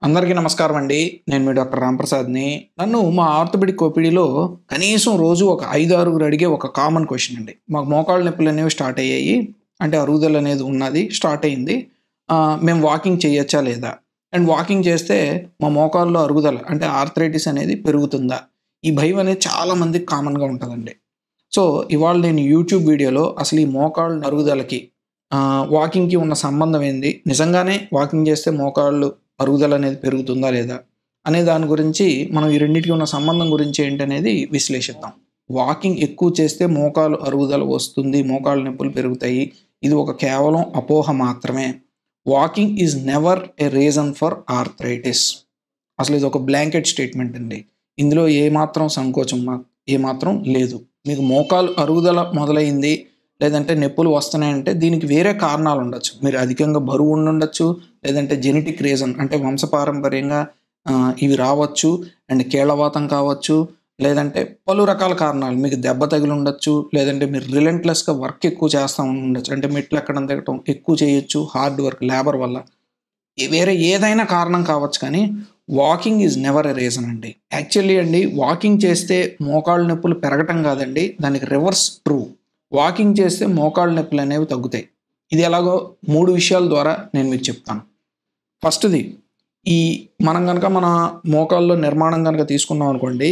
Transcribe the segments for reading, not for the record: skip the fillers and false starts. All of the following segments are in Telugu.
అందరికీ నమస్కారం అండి. నేను మీ డాక్టర్ రాంప్రసాద్‌ని. నన్ను మా ఆర్థోపెడిక్ ఓపీడీలో కనీసం రోజు ఒక 5, 6 అడిగే ఒక కామన్ క్వెషన్ అండి. మాకు మోకాళ్ళ నొప్పులనేవి స్టార్ట్ అయ్యాయి. అంటే అరుగుదల అనేది ఉన్నది. స్టార్ట్ అయింది. మేము వాకింగ్ చేయొచ్చా లేదా? అండ్ వాకింగ్ చేస్తే మా మోకాల్లో అరుగుదల అంటే ఆర్థరైటిస్ అనేది పెరుగుతుందా? ఈ భయం అనేది చాలా మందికి కామన్‌గా ఉంటదండి. సో, ఇవాళ నేను యూట్యూబ్ వీడియోలో అసలు ఈ మోకాళ్ళ అరుగుదలకి వాకింగ్‌కి ఉన్న సంబంధం ఏంది? నిజంగానే వాకింగ్ చేస్తే మోకాళ్ళు అరుగుదల అనేది పెరుగుతుందా లేదా? అనే దాని గురించి మనం ఈ రెండిటికి ఉన్న సంబంధం గురించి ఏంటనేది విశ్లేషిద్దాం. వాకింగ్ ఎక్కువ చేస్తే మోకాలు అరుగుదల వస్తుంది. మోకాళ్ళ నొప్పులు పెరుగుతాయి. ఇది ఒక కేవలం అపోహ మాత్రమే. Walking is never a reason for arthritis. అసలు ఇది ఒక బ్లాంకెట్ స్టేట్మెంట్ అండి. ఇందులో ఏమాత్రం సంకోచం ఏమాత్రం లేదు. మీకు మోకాలు అరుగుదల మొదలైంది, లేదంటే నొప్పులు వస్తున్నాయంటే దీనికి వేరే కారణాలు ఉండొచ్చు. మీరు అధికంగా బరువు ఉండుండొచ్చు, లేదంటే జెనెటిక్ రీజన్ అంటే వంశపారంపర్యంగా ఇవి రావచ్చు. అండ్ కీళ్ళవాతం కావచ్చు, లేదంటే పలు రకాల కారణాలు. మీకు దెబ్బ తగిలి ఉండొచ్చు, లేదంటే మీరు రిలెంట్‌లెస్‌గా వర్క్ ఎక్కువ చేస్తా ఉండొచ్చు. అంటే మెట్లు ఎక్కడం, దిగటం ఎక్కువ చేయొచ్చు హార్డ్ వర్క్ లేబర్ వల్ల. వేరే ఏదైనా కారణం కావచ్చు కానీ walking is never a reason అండి. యాక్చువల్లీ అండి వాకింగ్ చేస్తే మోకాళ్ళ నొప్పులు పెరగటం కాదండి. దానికి రివర్స్ ట్రూ. వాకింగ్ చేస్తే మోకాళ్ళ నొప్పులు అనేవి తగ్గుతాయి. ఇది ఎలాగో 3 విషయాల ద్వారా నేను మీకు చెప్తాను. ఫస్ట్‌ది ఈ మనం గనక మన మోకాల్లో నిర్మాణం గనక తీసుకున్నాం అనుకోండి,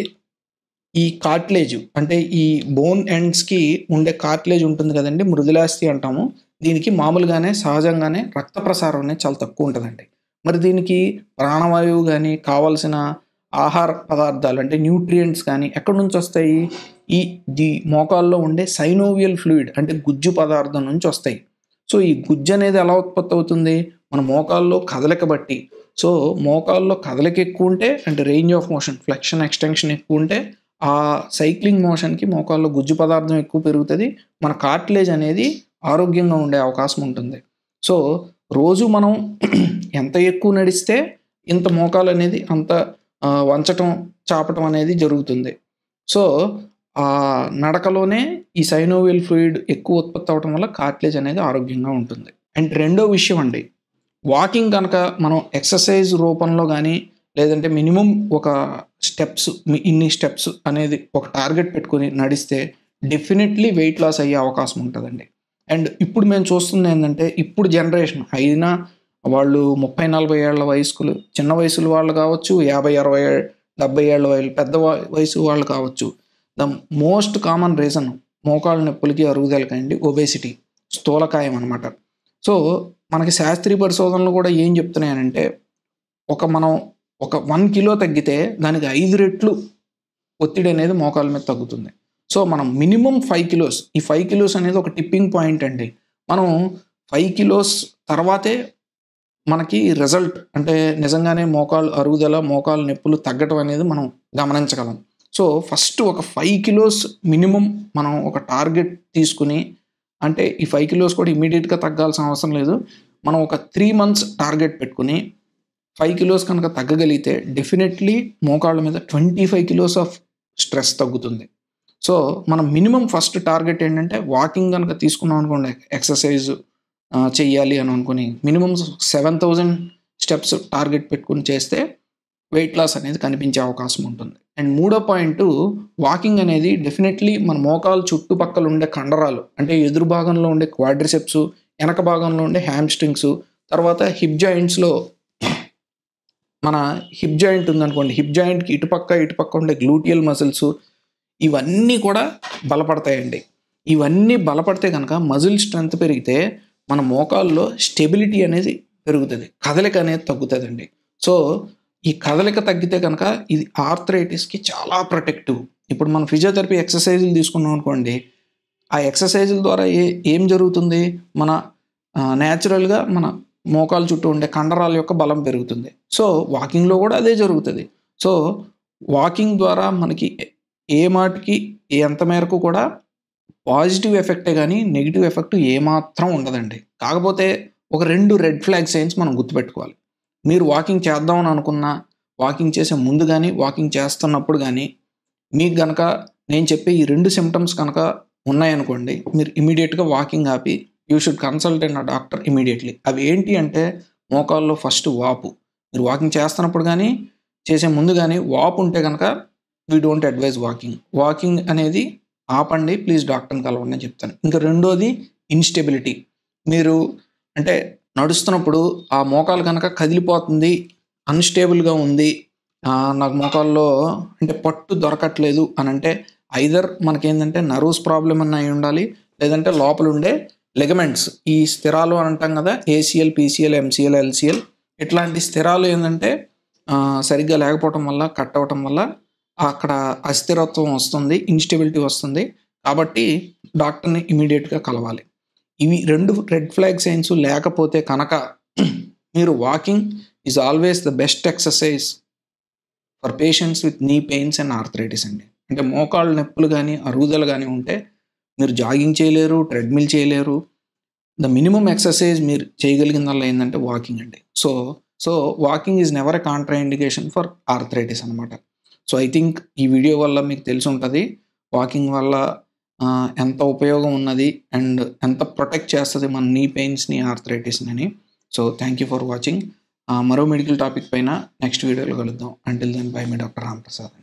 ఈ కార్టిలేజ్ అంటే ఈ బోన్ ఎండ్స్‌కి ఉండే కార్టిలేజ్ ఉంటుంది కదండీ! మృదులాస్థి అంటాము. దీనికి మామూలుగానే సహజంగానే రక్త ప్రసారం అనేది చాలా తక్కువ ఉంటదండి. మరి దీనికి ప్రాణవాయువు గాని, కావాల్సిన ఆహార పదార్థాలు అంటే న్యూట్రియంట్స్ కానీ ఎక్కడి నుంచొస్తాయి? ఈ మోకాల్లో ఉండే సైనోవియల్ ఫ్లూయిడ్ అంటే గుజ్జు పదార్థం నుంచి వస్తాయి. సో, ఈ గుజ్జు అనేది ఎలా ఉత్పత్తి అవుతుంది? మన మోకాల్లో కదలిక బట్టి. సో, మోకాల్లో కదలిక ఎక్కువుంటే అంటే range of motion, flexion, extension ఎక్కువుంటే ఆ సైక్లింగ్ మోషన్‌కి మోకాల్లో గుజ్జు పదార్థం ఎక్కువ పెరుగుతది. మన కార్టిలేజ్ అనేది ఆరోగ్యంగా ఉండే అవకాశం ఉంటుంది. సో, రోజు మనం ఎంత ఎక్కువ నడిస్తే ఇంత మోకాలనేది అంత వంచటం, చాపటం అనేది జరుగుతుంది. సో, నడకలోనే ఈ సైనోవియల్ ఫ్లూయిడ్ ఎక్కువ ఉత్పత్తి అవ్వటం వల్ల కార్టిలేజ్ అనేది ఆరోగ్యంగా ఉంటుంది. అండ్ రెండో విషయం అండి, వాకింగ్ గనక మనం ఎక్సర్‌సైజ్ రూపంలో గాని, లేదంటే మినిమమ్ ఒక స్టెప్స్ ఇన్ని స్టెప్స్ అనేది ఒక టార్గెట్ పెట్టుకొని నడిస్తే డెఫినెట్‌లీ వెయిట్ లాస్ అయ్యే అవకాశం ఉంటదండి. అండ్ ఇప్పుడు మేము చూస్తుందేందంటే, ఇప్పుడు జనరేషన్ అయినా వాళ్ళు 30, 40 ఏళ్ల వయస్కులు, చిన్న వయసుల వాళ్ళు కావచ్చు, 50, 60, 70 ఏళ్ల పెద్ద వయసు వాళ్ళు కావచ్చు. ద మోస్ట్ కామన్ రీజన్ మోకాళ్ళ నొప్పులకి, అరుగుదలకండి ఒబేసిటీ, స్థూలకాయం అనమాట. సో, మనకి శాస్త్రీయ పరిశోధనలు కూడా ఏం చెప్తున్నాయనంటే, మనం ఒక 1 కిలో తగ్గితే దానికి 5 రెట్లు ఒత్తిడి అనేది మోకాళ్ళ మీద తగ్గుతుంది. సో, మనం మినిమమ్ 5 కిలోస్. ఈ 5 కిలోస్ అనేది ఒక టిప్పింగ్ పాయింట్ అండి. మనం 5 కిలోస్ తర్వాతే మనకి రిజల్ట్ అంటే నిజంగానే మోకాళ్ళు అరుగుదల, మోకాళ్ళ నొప్పులు తగ్గటం అనేది మనం గమనించగలం. సో, ఫస్ట్ ఒక 5 కిలోస్ మినిమమ్ మనం ఒక టార్గెట్ తీసుకొని, అంటే ఈ 5 కిలోస్ కూడా ఇమ్మీడియేట్‌గా తగ్గాల్సిన అవసరం లేదు. మనం ఒక 3 మంత్స్ టార్గెట్ పెట్టుకొని 5 కిలోస్ కనుక తగ్గగలిగితే డెఫినెట్‌లీ మోకాళ్ళ మీద 25 కిలోస్ ఆఫ్ స్ట్రెస్ తగ్గుతుంది. సో, మనం మినిమమ్ ఫస్ట్ టార్గెట్ ఏంటంటే వాకింగ్ గనక తీసుకున్నాం అనుకోండి, ఎక్సర్‌సైజ్ చెయ్యాలి అని అనుకుని మినిమమ్ 7,000 స్టెప్స్ టార్గెట్ పెట్టుకొని చేస్తే వెయిట్ లాస్ అనేది కనిపించే అవకాశం ఉంటుంది. అండ్ మూడో పాయింటు, వాకింగ్ అనేది డెఫినెట్‌లీ మన మోకాలు చుట్టుపక్కల ఉండే కండరాలు అంటే ఎదురు భాగంలో ఉండే క్వాడ్రిసెప్స్, వెనక భాగంలో ఉండే హామ్‌స్ట్రింగ్స్, తర్వాత హిప్ జాయింట్స్‌లో మన హిప్ జాయింట్ ఉందనుకోండి, హిప్ జాయింట్‌కి ఇటుపక్క ఉండే గ్లూటియల్ మజిల్స్ ఇవన్నీ కూడా బలపడతాయండి. ఇవన్నీ బలపడితే గనక మజిల్ స్ట్రెంత్ పెరిగితే మన మోకాల్లో స్టెబిలిటీ అనేది పెరుగుతది. కదలిక అనేది తగ్గుతదండి. సో, ఈ కదలిక తగ్గితే గనక ఇది ఆర్థరైటిస్‌కి చాలా ప్రొటెక్టివ్. ఇప్పుడు మనం ఫిజియోథెరపీ ఎక్సర్‌సైజులు తీసుకున్నాం అనుకోండి, ఆ ఎక్సర్‌సైజుల ద్వారా ఏం జరుగుతుంది? మన నేచురల్‌గా మన మోకాలు చుట్టూ ఉండే కండరాల యొక్క బలం పెరుగుతుంది. సో, వాకింగ్‌లో కూడా అదే జరుగుతది. సో, వాకింగ్ ద్వారా మనకి ఏ మాటికి ఎంత మేరకు కూడా పాజిటివ్ ఎఫెక్టే గానీ, నెగెటివ్ ఎఫెక్ట్ ఏమాత్రం ఉండదండి. కాకపోతే ఒక 2 రెడ్ ఫ్లాగ్ సైన్స్ మనం గుర్తుపెట్టుకోవాలి. మీరు వాకింగ్ చేద్దామని అనుకున్నా, వాకింగ్ చేసే ముందు గానీ, వాకింగ్ చేస్తున్నప్పుడు గానీ, మీకు గనక నేను చెప్పే ఈ 2 సింప్టమ్స్ కనుక ఉన్నాయనుకోండి, మీరు ఇమ్మీడియేట్‌గా వాకింగ్ ఆపి you should consult a doctor immediately. అవి ఏంటి అంటే మోకాల్లో ఫస్ట్ వాపు. మీరు వాకింగ్ చేస్తున్నప్పుడు కానీ చేసే ముందు కానీ వాపు ఉంటే కనుక వీ డోంట్ అడ్వైజ్ వాకింగ్ అనేది ఆపండి, ప్లీజ్ డాక్టర్ని కలవండి అని చెప్తాను. ఇంకా రెండోది ఇన్స్టెబిలిటీ. మీరు అంటే నడుస్తున్నప్పుడు ఆ మోకాలు కనుక కదిలిపోతుంది, అన్స్టేబుల్గా ఉంది, నాకు మోకాల్లో అంటే పట్టు దొరకట్లేదు అని అంటే ఐదర్ మనకేంటంటే నర్వ్స్ ప్రాబ్లం అన్న అయి ఉండాలి, లేదంటే లోపల ఉండే లెగమెంట్స్, ఈ స్థిరాలు అని అంటాం కదా, ఏసీఎల్, పీసీఎల్, ఎంసీఎల్, ఎల్సీఎల్, ఇట్లాంటి స్థిరాలు ఏంటంటే సరిగ్గా లేకపోవటం వల్ల, కట్ అవ్వటం వల్ల అక్కడ అస్థిరత్వం వస్తుంది, ఇన్స్టెబిలిటీ వస్తుంది. కాబట్టి డాక్టర్ని ఇమీడియట్గా కలవాలి. ఇవి 2 రెడ్ ఫ్లాగ్ సైన్స్ లేకపోతే కనుక మీరు walking is always the best exercise for patients with నీ పెయిన్స్ అండ్ ఆర్థరైటిస్ అండి. అంటే మోకాళ్ళ నొప్పులు కానీ అరుగుదల కానీ ఉంటే మీరు జాగింగ్ చేయలేరు, ట్రెడ్మిల్ చేయలేరు. ద మినిమం ఎక్సర్సైజ్ మీరు చేయగలిగిందల్లా ఏంటంటే వాకింగ్ అండి. So walking is never a Contra indication for arthritis అనమాట. సో ఐ థింక్ ఈ వీడియో వల్ల మీకు తెలిసి ఉంటుంది వాకింగ్ వల్ల ఎంత ఉపయోగం ఉన్నది అండ్ ఎంత ప్రొటెక్ట్ చేస్తుంది మన నీ పెయిన్స్ని, ఆర్థరైటిస్ని అని. So thank you for watching. మరో మెడికల్ టాపిక్ పైన నెక్స్ట్ వీడియోలో కలుద్దాం. అంటిల్ దెన్ బై, మీ డాక్టర్ రాంప్రసాద్.